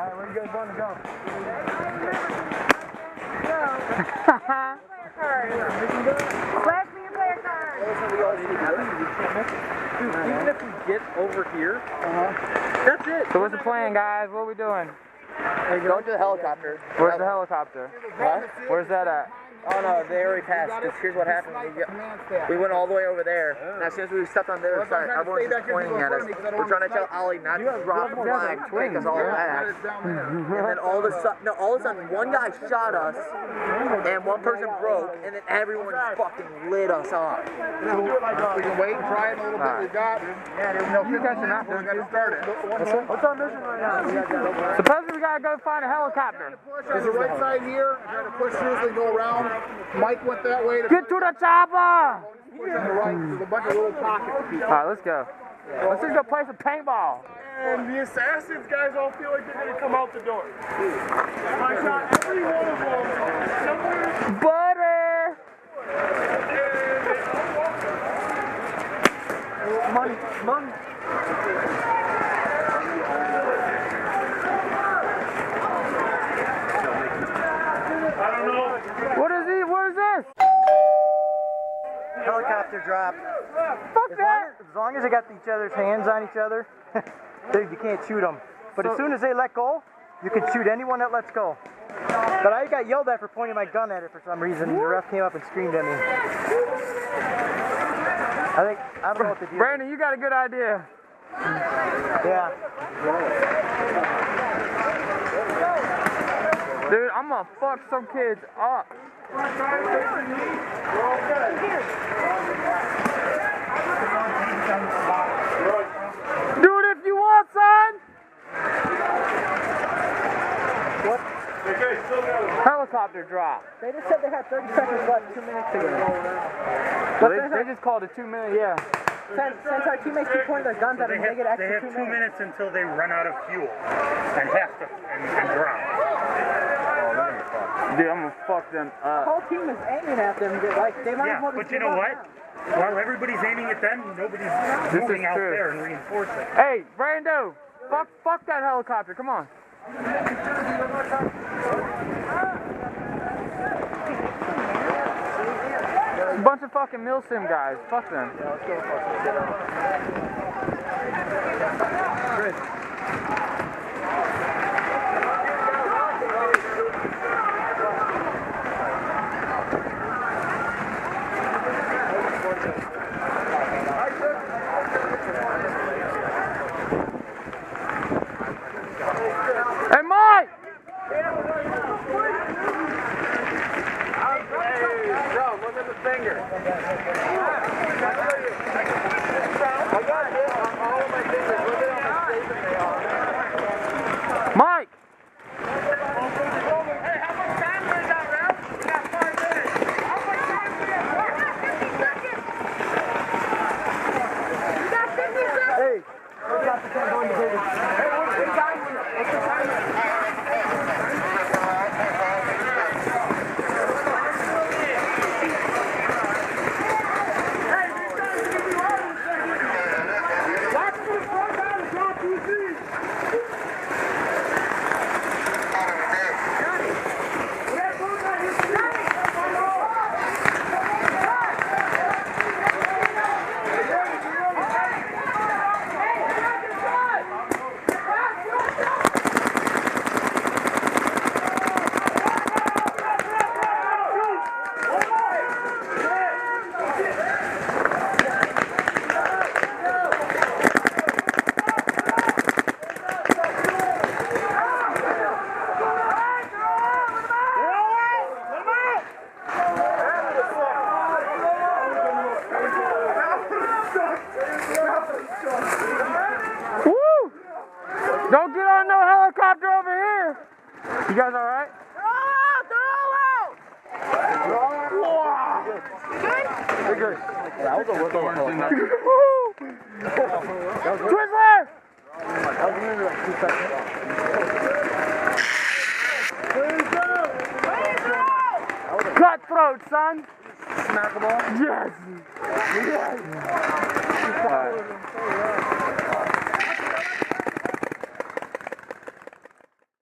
Alright, where you guys want to go? Flash me your player card. Dude, even if we get over here, that's it. So what's the plan, guys? What are we doing? Going to the helicopter. Where's the helicopter? What? Where's that at? Oh no, they already passed. Because here's what happened. We went all the way over there, and as soon as we stepped on the other side, everyone's just pointing at us. We're trying to tell Ollie not to drop the flag, take us all back. And then all of a sudden, one guy shot us, and one person broke, and then everyone just fucking lit us up. We can wait and try it a little bit. We got it. You guys are not doing Got to start it. What's our mission right now? Supposedly we gotta go find a helicopter. There's the right side here. Try to push through so we go around. Mike went that way. Get to the chopper! Push on the right. There's a bunch of little pockets. Alright, let's go. Let's just go play some paintball. And the assassins guys all feel like they're going to come out the door. I shot every one of them somewhere. Butter! Money. I don't know. What is this? Helicopter drop. Fuck that! As long as they got each other's hands on each other, you can't shoot them. But as soon as they let go, you can shoot anyone that lets go. But I got yelled at for pointing my gun at it for some reason, and the ref came up and screamed at me. I don't know what to do. Brandon, you got a good idea. Yeah. Dude, I'm gonna fuck some kids up. Do it if you want, son! What? Helicopter drop. They just said they had 30 seconds left, 2 minutes ago. They just called it 2 minutes, yeah. Since our teammates keep pointing their guns at them, they get extra 2 minutes. They have 2 minutes until they run out of fuel and have to and drop. Dude, I'm gonna fuck them The up. whole team is aiming at them. They might as well But just you give know up what? now. While everybody's aiming at them, nobody's moving out there and reinforcing. Hey, Brando, fuck that helicopter, come on. A bunch of fucking Milsim guys, fuck them. Hey, Mike! Joe, look at the finger. I got it on all of my fingers. Look at how much safer they are. Mike! Hey, how much time is that, Ralph? We got 5 minutes. How much time we got? 50 seconds. Hey, we got the 10 going to David. Don't get on no helicopter over here! You guys alright? They're good. That was a workout. Twizzler! That was only like 2 seconds. Cutthroat, son! Smackable. Yes! Yes!